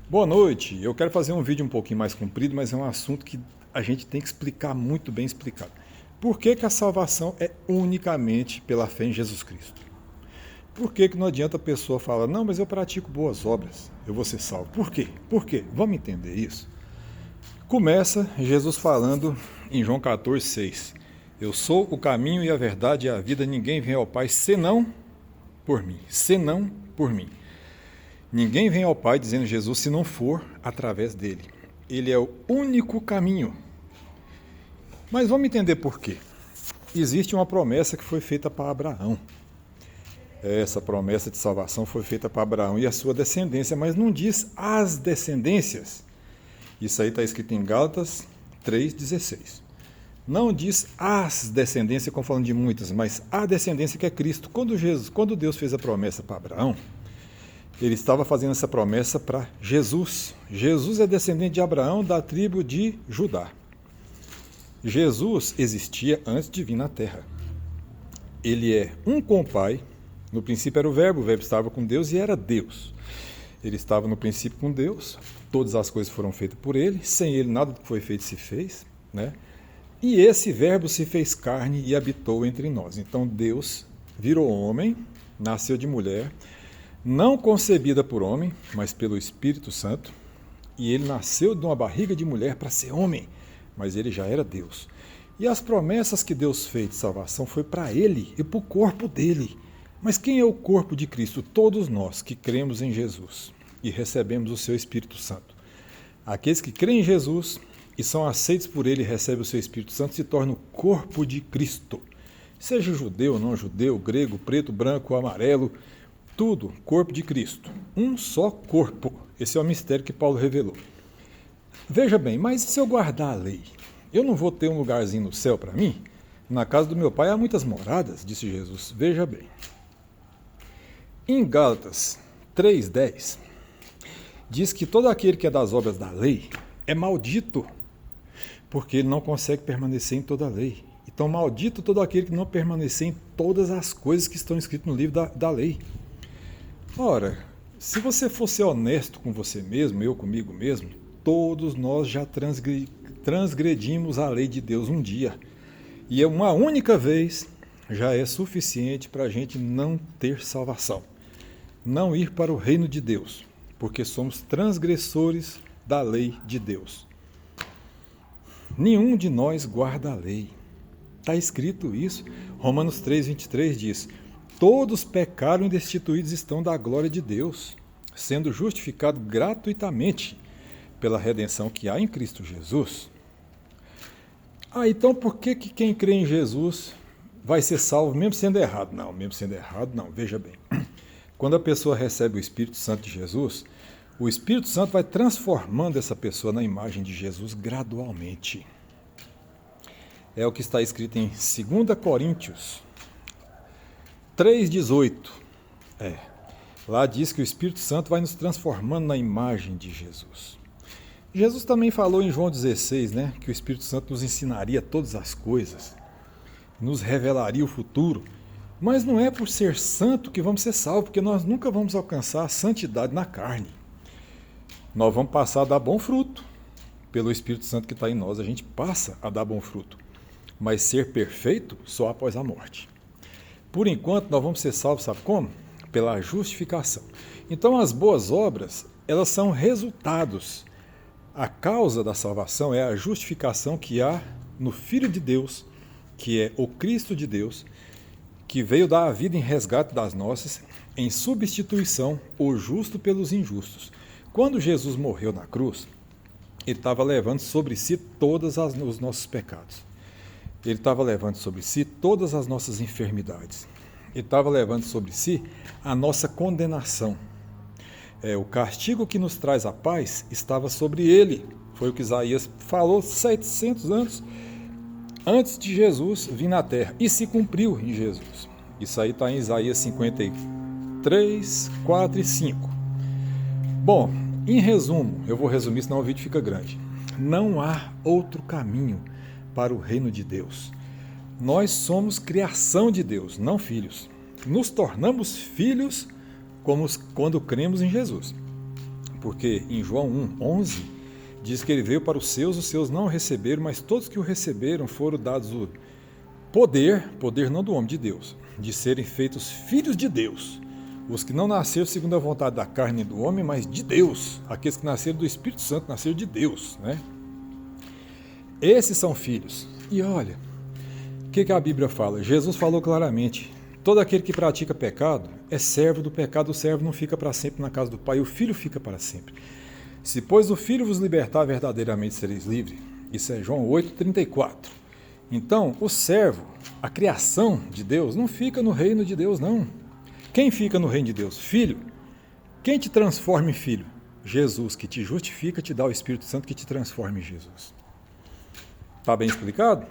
Boa noite. Eu quero fazer um vídeo um pouquinho mais comprido, mas é um assunto que a gente tem que explicar muito bem explicado. Por que que a salvação é unicamente pela fé em Jesus Cristo? Por que que não adianta a pessoa falar, não, mas eu pratico boas obras, eu vou ser salvo? Por quê? Por quê? Vamos entender isso? Começa Jesus falando em João 14,6. Eu sou o caminho e a verdade e a vida, ninguém vem ao Pai senão por mim. Senão por mim. Ninguém vem ao Pai, dizendo Jesus, se não for através dele. Ele é o único caminho. Mas vamos entender por quê. Existe uma promessa que foi feita para Abraão. Essa promessa de salvação foi feita para Abraão e a sua descendência, mas não diz as descendências. Isso aí está escrito em Gálatas 3,16. Não diz as descendências, como falando de muitas, mas a descendência que é Cristo. Quando Deus fez a promessa para Abraão, ele estava fazendo essa promessa para Jesus. Jesus é descendente de Abraão, da tribo de Judá. Jesus existia antes de vir na terra. Ele é um com o Pai. No princípio era o Verbo estava com Deus e era Deus. Ele estava no princípio com Deus, todas as coisas foram feitas por ele, sem ele nada do que foi feito se fez, né? E esse Verbo se fez carne e habitou entre nós. Então Deus virou homem, nasceu de mulher, não concebida por homem, mas pelo Espírito Santo, e ele nasceu de uma barriga de mulher para ser homem, mas ele já era Deus. E as promessas que Deus fez de salvação foi para ele e para o corpo dele. Mas quem é o corpo de Cristo? Todos nós que cremos em Jesus e recebemos o seu Espírito Santo. Aqueles que creem em Jesus e são aceitos por ele e recebem o seu Espírito Santo se tornam o corpo de Cristo. Seja judeu, não judeu, grego, preto, branco, amarelo, tudo, corpo de Cristo. Um só corpo. Esse é o mistério que Paulo revelou. Veja bem, mas e se eu guardar a lei? Eu não vou ter um lugarzinho no céu para mim? Na casa do meu pai há muitas moradas, disse Jesus. Veja bem. Em Gálatas 3,10, diz que todo aquele que é das obras da lei é maldito, porque ele não consegue permanecer em toda a lei. Então, maldito todo aquele que não permanecer em todas as coisas que estão escritas no livro da lei. Ora, se você fosse honesto com você mesmo, eu comigo mesmo, todos nós já transgredimos a lei de Deus um dia. E uma única vez já é suficiente para a gente não ter salvação. Não ir para o reino de Deus, porque somos transgressores da lei de Deus. Nenhum de nós guarda a lei. Está escrito isso. Romanos 3,23 diz: todos pecaram e destituídos estão da glória de Deus, sendo justificados gratuitamente pela redenção que há em Cristo Jesus. Então por que quem crê em Jesus vai ser salvo mesmo sendo errado? Não, mesmo sendo errado não, veja bem. Quando a pessoa recebe o Espírito Santo de Jesus, o Espírito Santo vai transformando essa pessoa na imagem de Jesus gradualmente. É o que está escrito em 2 Coríntios 3,18. Lá diz que o Espírito Santo vai nos transformando na imagem de Jesus. Jesus também falou em João 16, né, que o Espírito Santo nos ensinaria todas as coisas, nos revelaria o futuro. Mas não é por ser santo que vamos ser salvos, porque nós nunca vamos alcançar a santidade na carne. Nós vamos passar a dar bom fruto. Pelo Espírito Santo que está em nós, a gente passa a dar bom fruto. Mas ser perfeito só após a morte. Por enquanto, nós vamos ser salvos, sabe como? Pela justificação. Então, as boas obras, elas são resultados. A causa da salvação é a justificação que há no Filho de Deus, que é o Cristo de Deus, que veio dar a vida em resgate das nossas, em substituição, o justo pelos injustos. Quando Jesus morreu na cruz, ele estava levando sobre si todos os nossos pecados. Ele estava levando sobre si todas as nossas enfermidades. Ele estava levando sobre si a nossa condenação. O castigo que nos traz a paz estava sobre ele. Foi o que Isaías falou 700 anos antes de Jesus vir na terra. E se cumpriu em Jesus. Isso aí está em Isaías 53, 4 e 5. Bom, em resumo, eu vou resumir, senão o vídeo fica grande. Não há outro caminho para o reino de Deus. Nós somos criação de Deus, não filhos. Nos tornamos filhos quando cremos em Jesus. porque em João 1:11 diz que ele veio para os seus não o receberam, mas todos que o receberam foram dados o poder não do homem, de Deus, de serem feitos filhos de Deus. Os que não nasceram segundo a vontade da carne e do homem, mas de Deus. Aqueles que nasceram do Espírito Santo, nasceram de Deus, né? Esses são filhos. E olha, o que a Bíblia fala? Jesus falou claramente: todo aquele que pratica pecado é servo do pecado, o servo não fica para sempre na casa do Pai, o Filho fica para sempre. Se, pois, o Filho vos libertar, verdadeiramente sereis livres. Isso é João 8:34. Então, o servo, a criação de Deus, não fica no reino de Deus, não. Quem fica no reino de Deus? Filho. Quem te transforma em filho? Jesus, que te justifica, te dá o Espírito Santo que te transforma em Jesus. Está bem explicado?